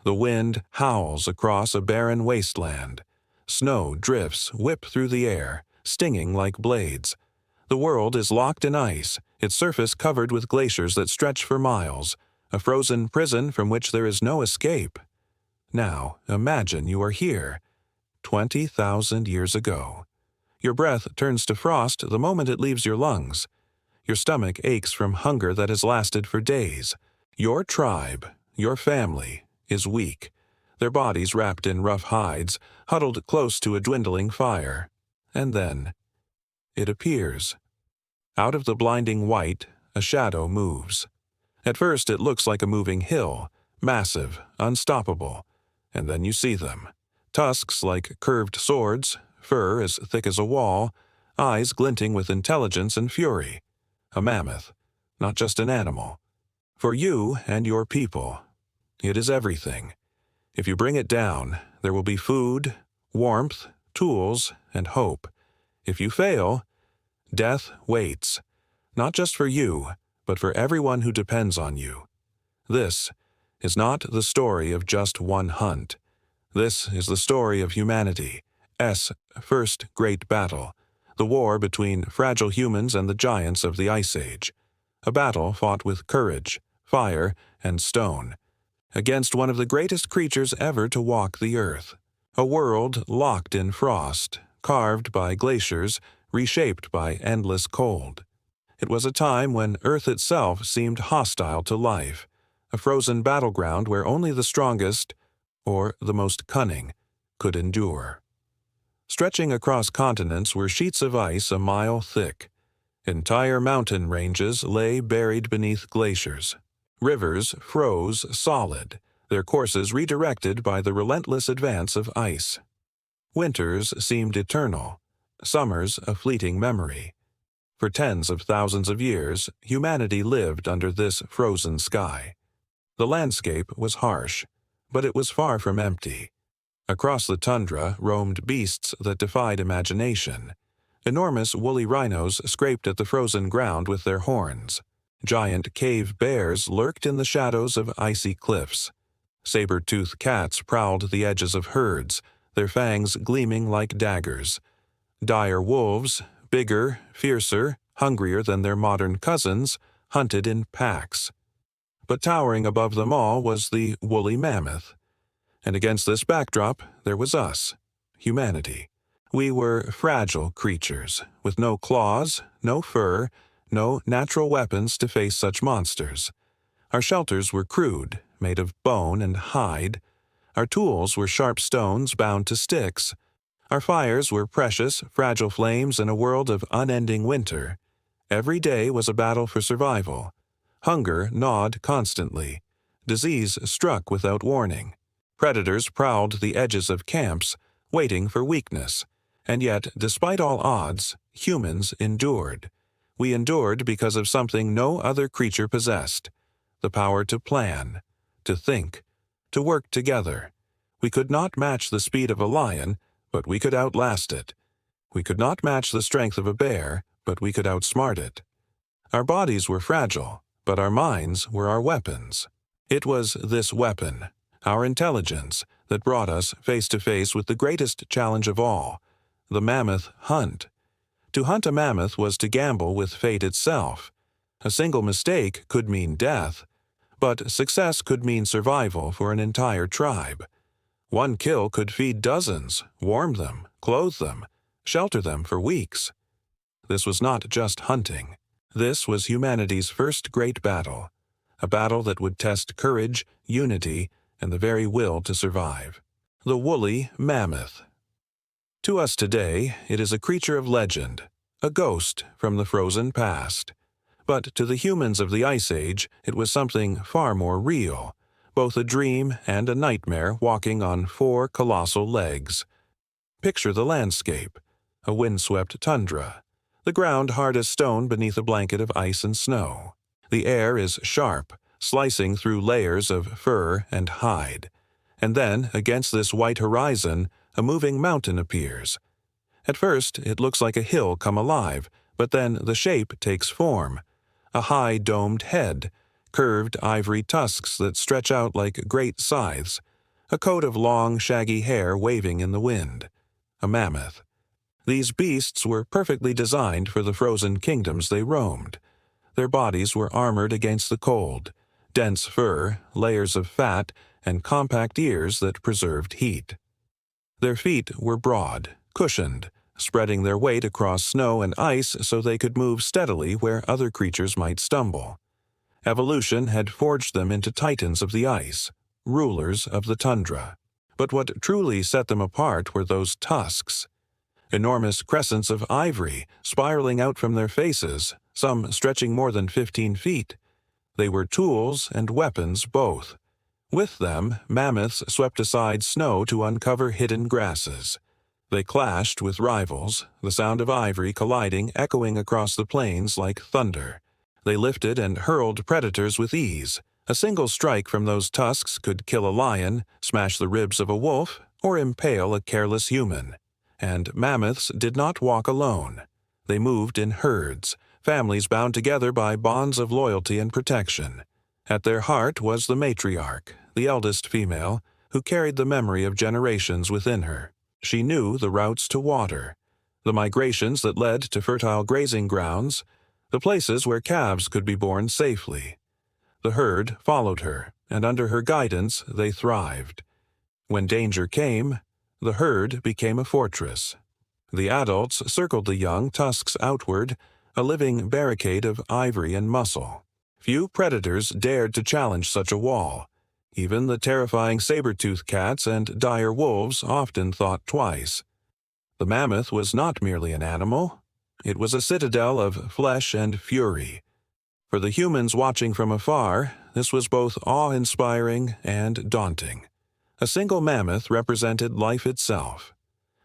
The wind howls across a barren wasteland. Snow drifts whip through the air, stinging like blades. The world is locked in ice, its surface covered with glaciers that stretch for miles, a frozen prison from which there is no escape. Now, imagine you are here, 20,000 years ago. Your breath turns to frost the moment it leaves your lungs. Your stomach aches from hunger that has lasted for days. Your tribe, your family, is weak, their bodies wrapped in rough hides, huddled close to a dwindling fire. And then it appears. Out of the blinding white, a shadow moves. At first it looks like a moving hill, massive, unstoppable. And then you see them. Tusks like curved swords, fur as thick as a wall, eyes glinting with intelligence and fury. A mammoth, not just an animal. For you and your people, it is everything. If you bring it down, there will be food, warmth, tools, and hope. If you fail, death waits, not just for you, but for everyone who depends on you. This is not the story of just one hunt. This is the story of humanity's first great battle, the war between fragile humans and the giants of the Ice Age. A battle fought with courage, fire, and stone, against one of the greatest creatures ever to walk the earth. A world locked in frost, carved by glaciers, reshaped by endless cold. It was a time when Earth itself seemed hostile to life, a frozen battleground where only the strongest, or the most cunning, could endure. Stretching across continents were sheets of ice a mile thick. Entire mountain ranges lay buried beneath glaciers. Rivers froze solid, their courses redirected by the relentless advance of ice. Winters seemed eternal, summers a fleeting memory. For tens of thousands of years, humanity lived under this frozen sky. The landscape was harsh, but it was far from empty. Across the tundra roamed beasts that defied imagination. Enormous woolly rhinos scraped at the frozen ground with their horns. Giant cave bears lurked in the shadows of icy cliffs. Saber-toothed cats prowled the edges of herds, their fangs gleaming like daggers. Dire wolves, bigger, fiercer, hungrier than their modern cousins, hunted in packs. But towering above them all was the woolly mammoth. And against this backdrop, there was us, humanity. We were fragile creatures, with no claws, no fur, no natural weapons to face such monsters. Our shelters were crude, made of bone and hide. Our tools were sharp stones bound to sticks. Our fires were precious, fragile flames in a world of unending winter. Every day was a battle for survival. Hunger gnawed constantly. Disease struck without warning. Predators prowled the edges of camps, waiting for weakness. And yet, despite all odds, humans endured. We endured because of something no other creature possessed: the power to plan, to think, to work together. We could not match the speed of a lion, but we could outlast it. We could not match the strength of a bear, but we could outsmart it. Our bodies were fragile, but our minds were our weapons. It was this weapon, our intelligence, that brought us face to face with the greatest challenge of all, the mammoth hunt. To hunt a mammoth was to gamble with fate itself. A single mistake could mean death, but success could mean survival for an entire tribe. One kill could feed dozens, warm them, clothe them, shelter them for weeks. This was not just hunting. This was humanity's first great battle, a battle that would test courage, unity, and the very will to survive. The woolly mammoth. To us today, it is a creature of legend, a ghost from the frozen past. But to the humans of the Ice Age, it was something far more real, both a dream and a nightmare walking on 4 colossal legs. Picture the landscape: a windswept tundra, the ground hard as stone beneath a blanket of ice and snow. The air is sharp, slicing through layers of fur and hide. And then, against this white horizon, a moving mountain appears. At first, it looks like a hill come alive, but then the shape takes form. A high domed head, curved ivory tusks that stretch out like great scythes, a coat of long, shaggy hair waving in the wind. A mammoth. These beasts were perfectly designed for the frozen kingdoms they roamed. Their bodies were armored against the cold, dense fur, layers of fat, and compact ears that preserved heat. Their feet were broad, cushioned, spreading their weight across snow and ice so they could move steadily where other creatures might stumble. Evolution had forged them into titans of the ice, rulers of the tundra. But what truly set them apart were those tusks. Enormous crescents of ivory spiraling out from their faces, some stretching more than 15 feet. They were tools and weapons both. With them, mammoths swept aside snow to uncover hidden grasses. They clashed with rivals, the sound of ivory colliding echoing across the plains like thunder. They lifted and hurled predators with ease. A single strike from those tusks could kill a lion, smash the ribs of a wolf, or impale a careless human. And mammoths did not walk alone. They moved in herds, families bound together by bonds of loyalty and protection. At their heart was the matriarch, the eldest female, who carried the memory of generations within her. She knew the routes to water, the migrations that led to fertile grazing grounds, the places where calves could be born safely. The herd followed her, and under her guidance they thrived. When danger came, the herd became a fortress. The adults circled the young tusks outward, a living barricade of ivory and muscle. Few predators dared to challenge such a wall. Even the terrifying saber-toothed cats and dire wolves often thought twice. The mammoth was not merely an animal. It was a citadel of flesh and fury. For the humans watching from afar, this was both awe-inspiring and daunting. A single mammoth represented life itself.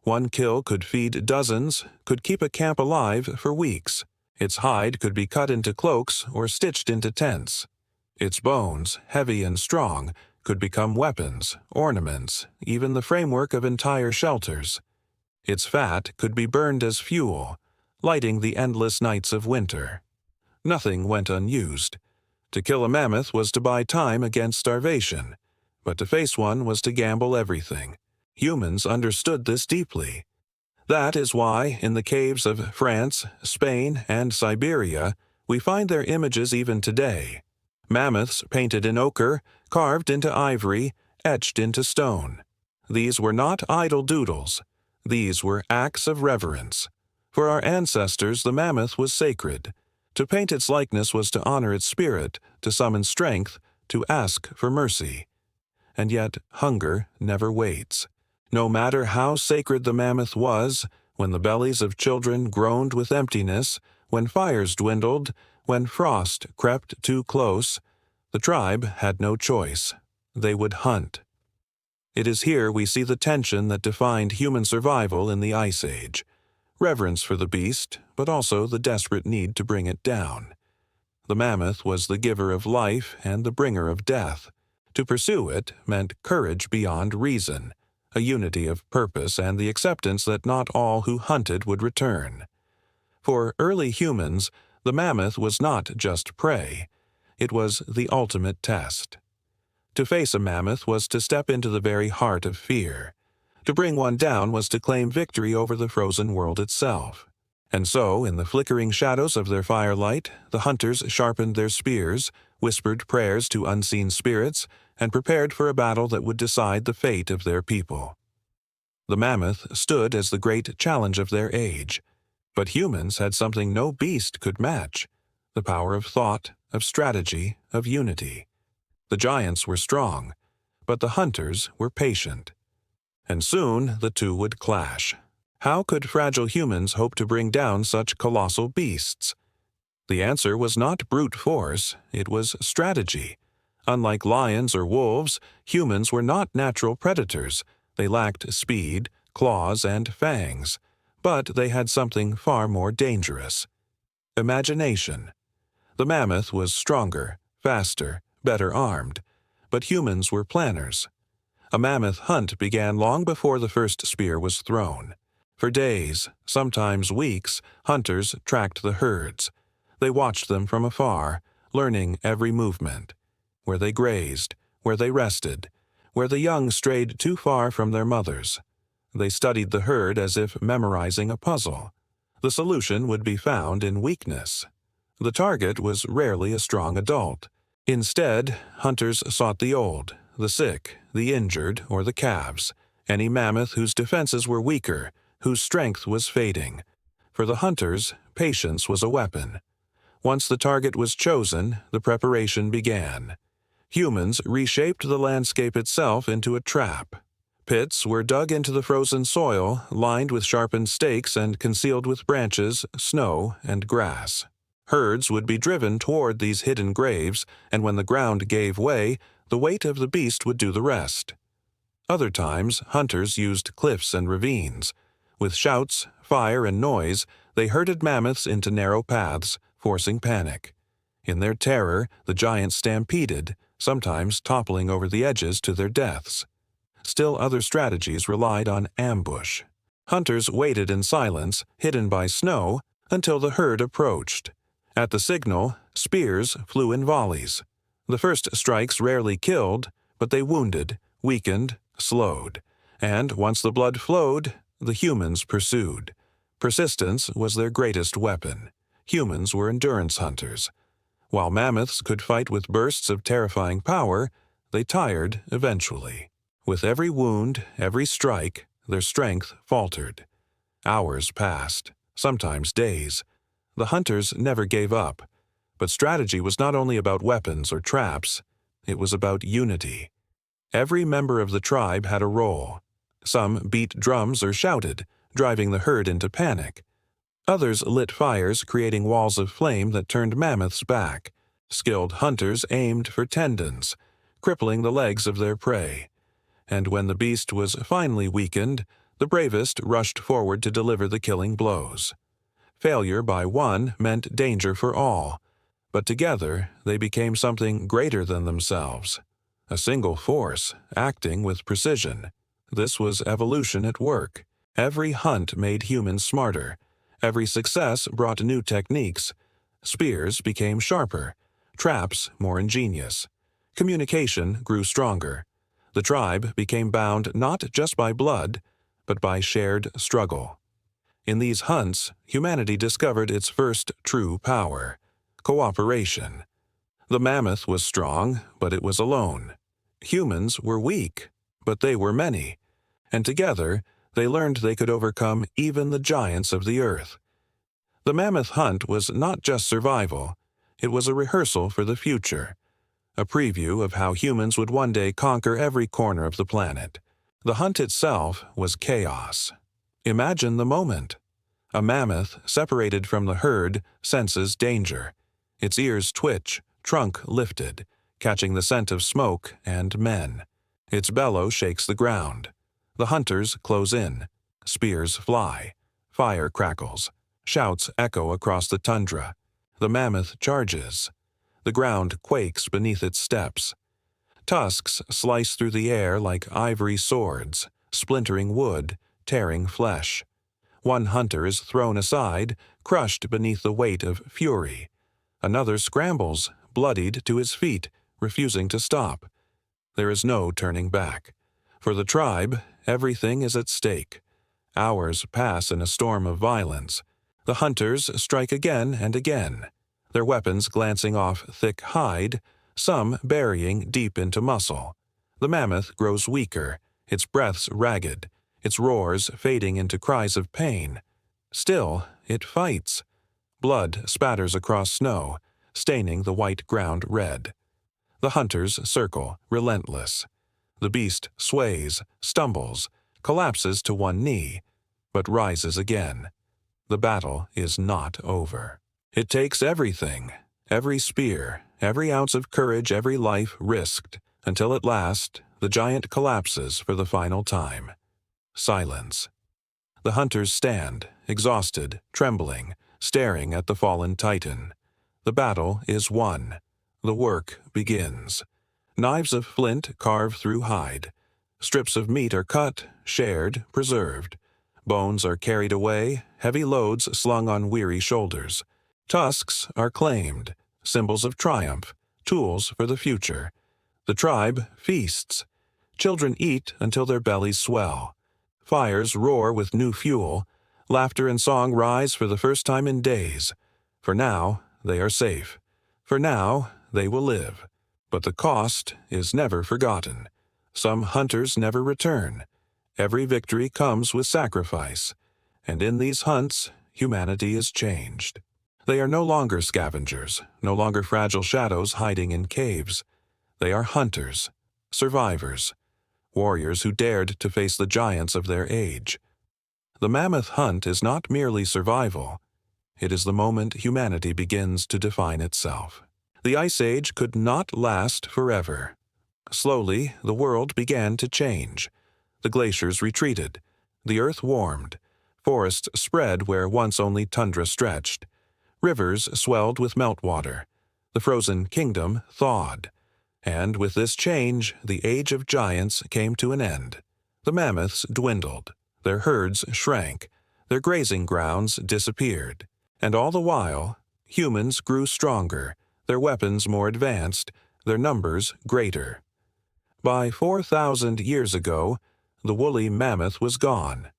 One kill could feed dozens, could keep a camp alive for weeks. Its hide could be cut into cloaks or stitched into tents. Its bones, heavy and strong, could become weapons, ornaments, even the framework of entire shelters. Its fat could be burned as fuel, lighting the endless nights of winter. Nothing went unused. To kill a mammoth was to buy time against starvation, but to face one was to gamble everything. Humans understood this deeply. That is why, in the caves of France, Spain, and Siberia, we find their images even today. Mammoths painted in ochre, carved into ivory, etched into stone. These were not idle doodles. These were acts of reverence. For our ancestors, the mammoth was sacred. To paint its likeness was to honor its spirit, to summon strength, to ask for mercy. And yet, hunger never waits. No matter how sacred the mammoth was, when the bellies of children groaned with emptiness, when fires dwindled, when frost crept too close, the tribe had no choice. They would hunt. It is here we see the tension that defined human survival in the Ice Age. Reverence for the beast, but also the desperate need to bring it down. The mammoth was the giver of life and the bringer of death. To pursue it meant courage beyond reason, a unity of purpose and the acceptance that not all who hunted would return. For early humans, the mammoth was not just prey. It was the ultimate test. To face a mammoth was to step into the very heart of fear. To bring one down was to claim victory over the frozen world itself. And so, in the flickering shadows of their firelight, the hunters sharpened their spears, whispered prayers to unseen spirits, and prepared for a battle that would decide the fate of their people. The mammoth stood as the great challenge of their age. But humans had something no beast could match: the power of thought, of strategy, of unity. The giants were strong, but the hunters were patient. And soon the two would clash. How could fragile humans hope to bring down such colossal beasts? The answer was not brute force, it was strategy. Unlike lions or wolves, humans were not natural predators. They lacked speed, claws, and fangs. But they had something far more dangerous: imagination. The mammoth was stronger, faster, better armed, but humans were planners. A mammoth hunt began long before the first spear was thrown. For days, sometimes weeks, hunters tracked the herds. They watched them from afar, learning every movement: where they grazed, where they rested, where the young strayed too far from their mothers. They studied the herd as if memorizing a puzzle. The solution would be found in weakness. The target was rarely a strong adult. Instead, hunters sought the old, the sick, the injured, or the calves, any mammoth whose defenses were weaker, whose strength was fading. For the hunters, patience was a weapon. Once the target was chosen, the preparation began. Humans reshaped the landscape itself into a trap. Pits were dug into the frozen soil, lined with sharpened stakes and concealed with branches, snow, and grass. Herds would be driven toward these hidden graves, and when the ground gave way, the weight of the beast would do the rest. Other times, hunters used cliffs and ravines. With shouts, fire, and noise, they herded mammoths into narrow paths, forcing panic. In their terror, the giants stampeded, sometimes toppling over the edges to their deaths. Still other strategies relied on ambush. Hunters waited in silence, hidden by snow, until the herd approached. At the signal, spears flew in volleys. The first strikes rarely killed, but they wounded, weakened, slowed. And once the blood flowed, the humans pursued. Persistence was their greatest weapon. Humans were endurance hunters. While mammoths could fight with bursts of terrifying power, they tired eventually. With every wound, every strike, their strength faltered. Hours passed, sometimes days. The hunters never gave up. But strategy was not only about weapons or traps, it was about unity. Every member of the tribe had a role. Some beat drums or shouted, driving the herd into panic. Others lit fires, creating walls of flame that turned mammoths back. Skilled hunters aimed for tendons, crippling the legs of their prey. And when the beast was finally weakened, the bravest rushed forward to deliver the killing blows. Failure by one meant danger for all, but together they became something greater than themselves. A single force, acting with precision. This was evolution at work. Every hunt made humans smarter. Every success brought new techniques. Spears became sharper, traps more ingenious. Communication grew stronger. The tribe became bound not just by blood, but by shared struggle. In these hunts, humanity discovered its first true power: cooperation. The mammoth was strong, but it was alone. Humans were weak, but they were many. And together, they learned they could overcome even the giants of the earth. The mammoth hunt was not just survival, it was a rehearsal for the future. A preview of how humans would one day conquer every corner of the planet. The hunt itself was chaos. Imagine the moment. A mammoth, separated from the herd, senses danger. Its ears twitch, trunk lifted, catching the scent of smoke and men. Its bellow shakes the ground. The hunters close in. Spears fly. Fire crackles. Shouts echo across the tundra. The mammoth charges. The ground quakes beneath its steps. Tusks slice through the air like ivory swords, splintering wood, tearing flesh. One hunter is thrown aside, crushed beneath the weight of fury. Another scrambles, bloodied to his feet, refusing to stop. There is no turning back. For the tribe, everything is at stake. Hours pass in a storm of violence. The hunters strike again and again, their weapons glancing off thick hide, some burying deep into muscle. The mammoth grows weaker, its breaths ragged, its roars fading into cries of pain. Still, it fights. Blood spatters across snow, staining the white ground red. The hunters circle, relentless. The beast sways, stumbles, collapses to one knee, but rises again. The battle is not over. It takes everything, every spear, every ounce of courage, every life risked, until at last the giant collapses for the final time. Silence. The hunters stand, exhausted, trembling, staring at the fallen titan. The battle is won. The work begins. Knives of flint carve through hide. Strips of meat are cut, shared, preserved. Bones are carried away, heavy loads slung on weary shoulders. Tusks are claimed, symbols of triumph, tools for the future. The tribe feasts. Children eat until their bellies swell. Fires roar with new fuel. Laughter and song rise for the first time in days. For now, they are safe. For now, they will live. But the cost is never forgotten. Some hunters never return. Every victory comes with sacrifice. And in these hunts, humanity is changed. They are no longer scavengers, no longer fragile shadows hiding in caves. They are hunters, survivors, warriors who dared to face the giants of their age. The mammoth hunt is not merely survival. It is the moment humanity begins to define itself. The Ice Age could not last forever. Slowly, the world began to change. The glaciers retreated. The earth warmed. Forests spread where once only tundra stretched. Rivers swelled with meltwater. The frozen kingdom thawed. And with this change, the age of giants came to an end. The mammoths dwindled. Their herds shrank. Their grazing grounds disappeared. And all the while, humans grew stronger, their weapons more advanced, their numbers greater. By 4,000 years ago, the woolly mammoth was gone,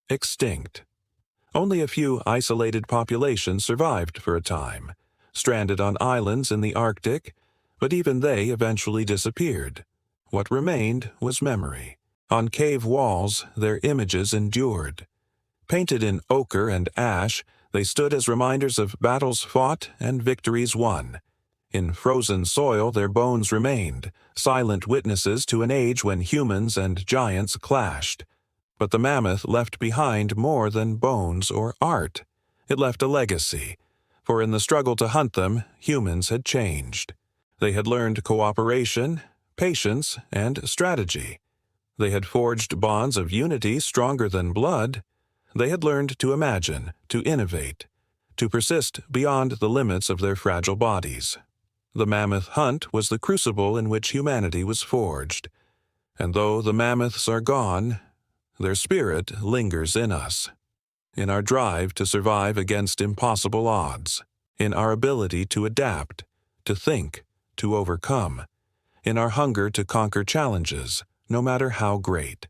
extinct. Only a few isolated populations survived for a time, stranded on islands in the Arctic, but even they eventually disappeared. What remained was memory. On cave walls, their images endured. Painted in ochre and ash, they stood as reminders of battles fought and victories won. In frozen soil their bones remained, silent witnesses to an age when humans and giants clashed. But the mammoth left behind more than bones or art. It left a legacy, for in the struggle to hunt them, humans had changed. They had learned cooperation, patience, and strategy. They had forged bonds of unity stronger than blood. They had learned to imagine, to innovate, to persist beyond the limits of their fragile bodies. The mammoth hunt was the crucible in which humanity was forged. And though the mammoths are gone, their spirit lingers in us, in our drive to survive against impossible odds, in our ability to adapt, to think, to overcome, in our hunger to conquer challenges, no matter how great.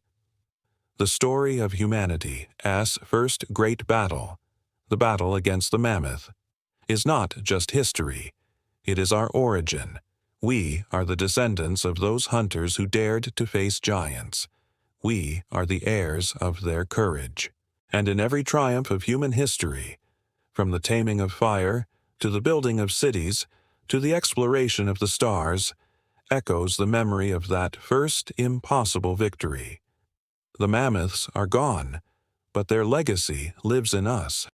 The story of humanity as first great battle, the battle against the mammoth, is not just history. It is our origin. We are the descendants of those hunters who dared to face giants. We are the heirs of their courage. And in every triumph of human history, from the taming of fire to the building of cities to the exploration of the stars, echoes the memory of that first impossible victory. The mammoths are gone, but their legacy lives in us.